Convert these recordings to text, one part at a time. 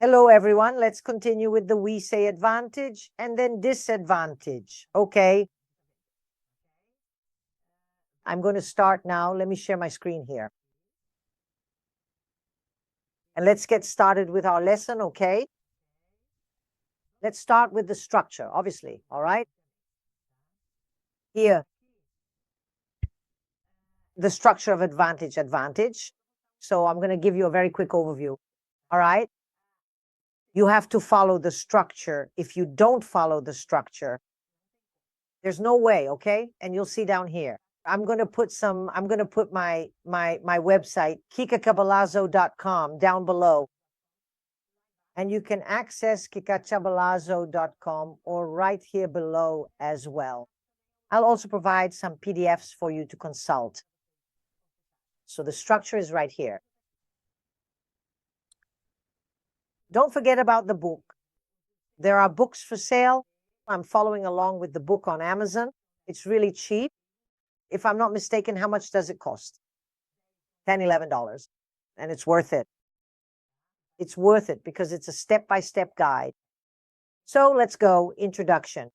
Hello, everyone. Let's continue with the we say advantage and then disadvantage. Okay. I'm going to start now. Let me share my screen here. And let's get started with our lesson, okay? Let's start with the structure, obviously, all right? Here, the structure of advantage. So I'm going to give you a very quick overview, all right? You have to follow the structure. If you don't follow the structure, there's no way, okay? And you'll see down here. I'm going to put my website, kikacabalazo.com, down below. And you can access kikacabalazo.com or right here below as well. I'll also provide some PDFs for you to consult. So the structure is right here. Don't forget about the book. There are books for sale. I'm following along with the book on Amazon. It's really cheap. If I'm not mistaken, how much does it cost? $10, $11. And it's worth it. It's worth it because it's a step-by-step guide. So let's go. Introduction.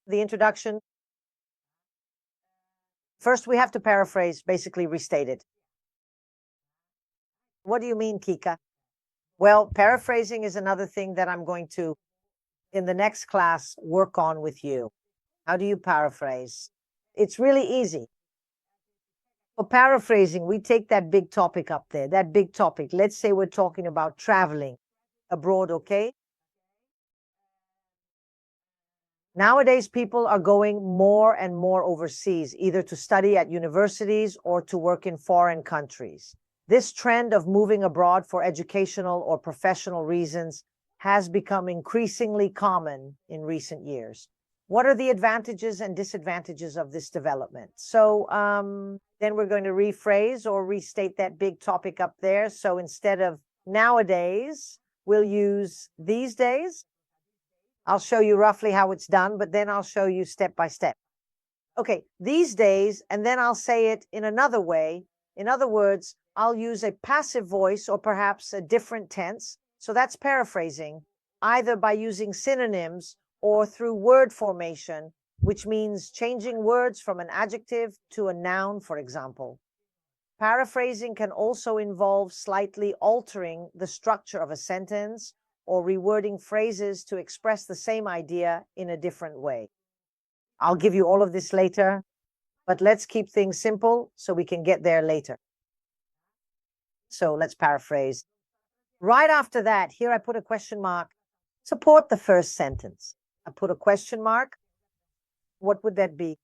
The introduction. First, we have to paraphrase, basically restate it. What do you mean, Kika? Well, paraphrasing is another thing that I'm going to, in the next class, work on with you. How do you paraphrase? It's really easy. For paraphrasing, we take that big topic up there, that big topic. Let's say we're talking about traveling abroad, okay? Nowadays, people are going more and more overseas, either to study at universities or to work in foreign countries. This trend of moving abroad for educational or professional reasons has become increasingly common in recent years. What are the advantages and disadvantages of this development? So then we're going to rephrase or restate that big topic up there. So instead of nowadays, we'll use these days. I'll show you roughly how it's done, but then I'll show you step by step. Okay, these days, and then I'll say it in another way. In other words, I'll use a passive voice or perhaps a different tense. So that's paraphrasing, either by using synonyms or through word formation, which means changing words from an adjective to a noun, for example. Paraphrasing can also involve slightly altering the structure of a sentence or rewording phrases to express the same idea in a different way. I'll give you all of this later, but let's keep things simple so we can get there later. So let's paraphrase. Right after that, here I put a question mark. Support the first sentence. I put a question mark. What would that be?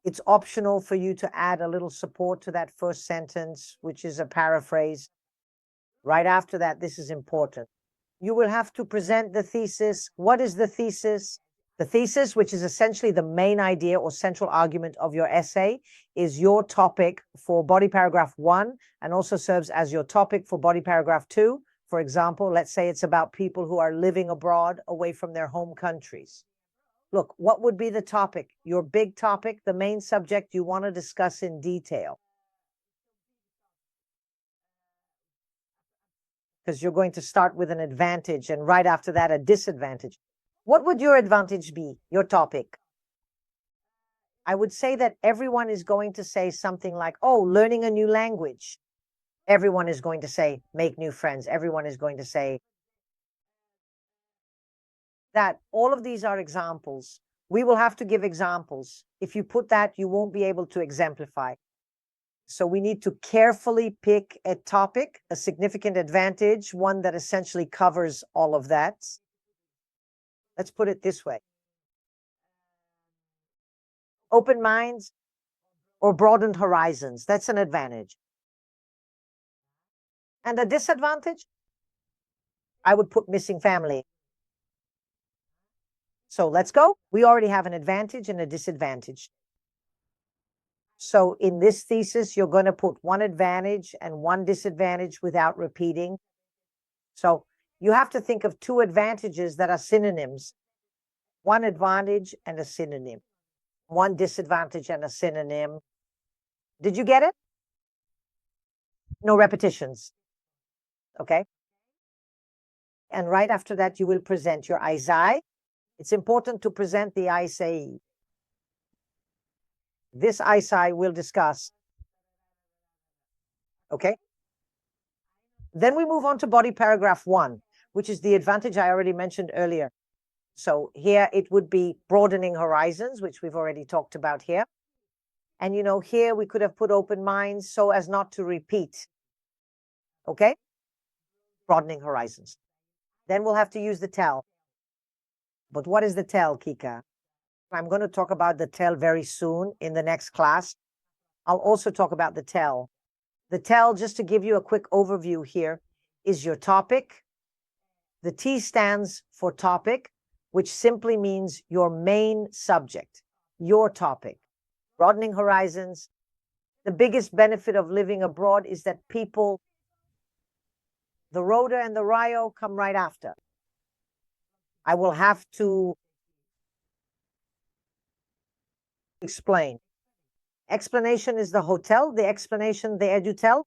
It's optional for you to add a little support to that first sentence, which is a paraphrase. Right after that, this is important. You will have to present the thesis. What is the thesis? The thesis, which is essentially the main idea or central argument of your essay, is your topic for body paragraph 1 and also serves as your topic for body paragraph 2. For example, let's say it's about people who are living abroad away from their home countries. Look, what would be the topic? Your big topic, the main subject you want to discuss in detail. Because you're going to start with an advantage and right after that, a disadvantage. What would your advantage be, your topic? I would say that everyone is going to say something like, oh, learning a new language. Everyone is going to say, make new friends. Everyone is going to say that. All of these are examples. We will have to give examples. If you put that, you won't be able to exemplify. So we need to carefully pick a topic, a significant advantage, one that essentially covers all of that. Let's put it this way. Open minds or broadened horizons. That's an advantage. And a disadvantage? I would put missing family. So let's go. We already have an advantage and a disadvantage. So in this thesis, you're going to put one advantage and one disadvantage without repeating. So you have to think of two advantages that are synonyms. One advantage and a synonym. One disadvantage and a synonym. Did you get it? No repetitions. Okay. And right after that, you will present your Isai. It's important to present the Isai. This Isai we'll discuss. Okay. Then we move on to body paragraph 1, which is the advantage I already mentioned earlier. So here it would be broadening horizons, which we've already talked about here. And, here we could have put open minds so as not to repeat. Okay? Broadening horizons. Then we'll have to use the tell. But what is the tell, Kika? I'm going to talk about the tell very soon in the next class. I'll also talk about the tell. The tell, just to give you a quick overview here, is your topic. The T stands for topic, which simply means your main subject, your topic. Broadening horizons. The biggest benefit of living abroad is that people, the Rhoda and the Rio come right after. I will have to explain. Explanation is the hotel, the explanation, the edutel.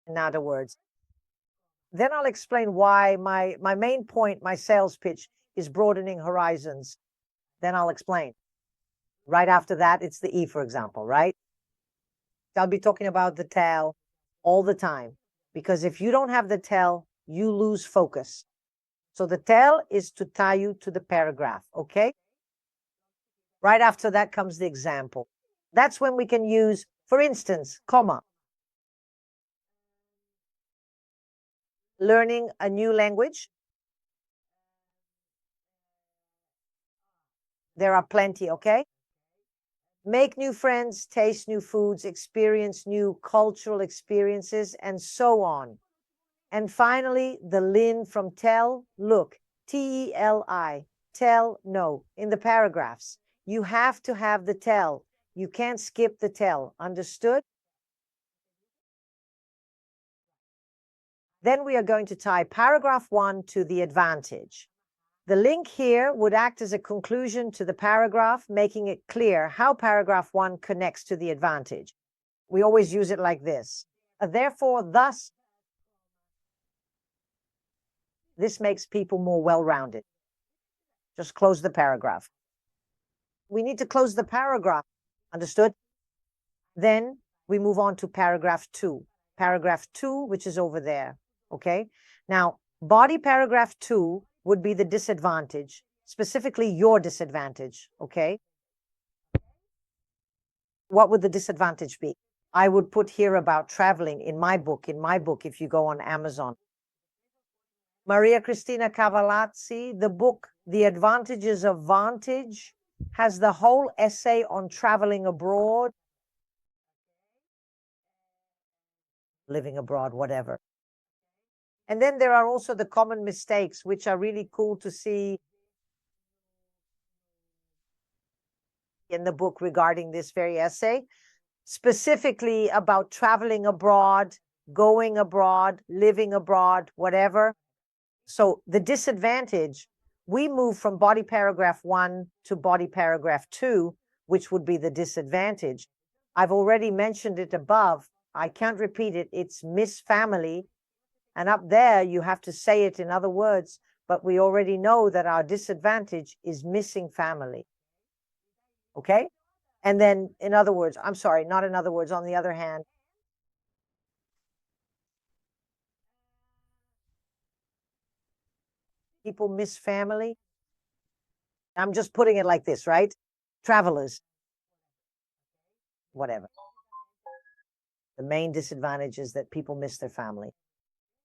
In other words. Then I'll explain why my main point, my sales pitch, is broadening horizons. Then I'll explain. Right after that, it's the E, for example, right? I'll be talking about the tell all the time, because if you don't have the tell, you lose focus. So the tell is to tie you to the paragraph, okay? Right after that comes the example. That's when we can use, for instance, comma. Learning a new language. There are plenty, okay? Make new friends, taste new foods, experience new cultural experiences, and so on. And finally, the lin from tell, look, T-E-L-I, tell, no, in the paragraphs. You have to have the tell. You can't skip the tell, understood? Then we are going to tie paragraph 1 to the advantage. The link here would act as a conclusion to the paragraph, making it clear how paragraph 1 connects to the advantage. We always use it like this. Therefore, thus, this makes people more well-rounded. Just close the paragraph. We need to close the paragraph. Understood? Then we move on to paragraph 2. Paragraph 2, which is over there. Okay? Now, body paragraph 2 would be the disadvantage, specifically your disadvantage. Okay? What would the disadvantage be? I would put here about traveling in my book, if you go on Amazon. Maria Cristina Cavalazzi, the book, The Advantages of Vantage, has the whole essay on traveling abroad, living abroad, whatever. And then there are also the common mistakes, which are really cool to see in the book regarding this very essay, specifically about traveling abroad, going abroad, living abroad, whatever. So the disadvantage, we move from body paragraph 1 to body paragraph 2, which would be the disadvantage. I've already mentioned it above. I can't repeat it. It's miss family. And up there, you have to say it in other words, but we already know that our disadvantage is missing family. Okay? And then, in other words, I'm sorry, not in other words, on the other hand, people miss family. I'm just putting it like this, right? Travelers, whatever. The main disadvantage is that people miss their family,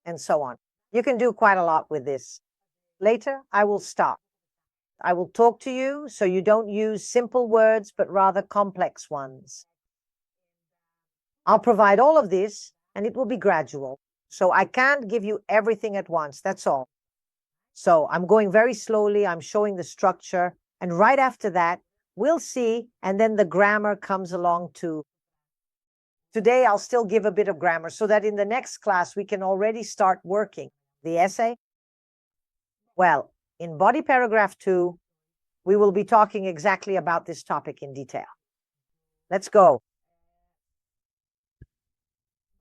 and so on. You can do quite a lot with this. Later, I will stop. I will talk to you so you don't use simple words, but rather complex ones. I'll provide all of this, and it will be gradual. So I can't give you everything at once. That's all. So I'm going very slowly. I'm showing the structure. And right after that, we'll see. And then the grammar comes along too. Today, I'll still give a bit of grammar so that in the next class, we can already start working the essay. Well, in body paragraph 2, we will be talking exactly about this topic in detail. Let's go.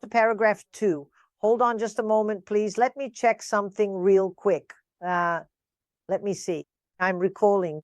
to paragraph 2. Hold on just a moment, please. Let me check something real quick. Let me see. I'm recalling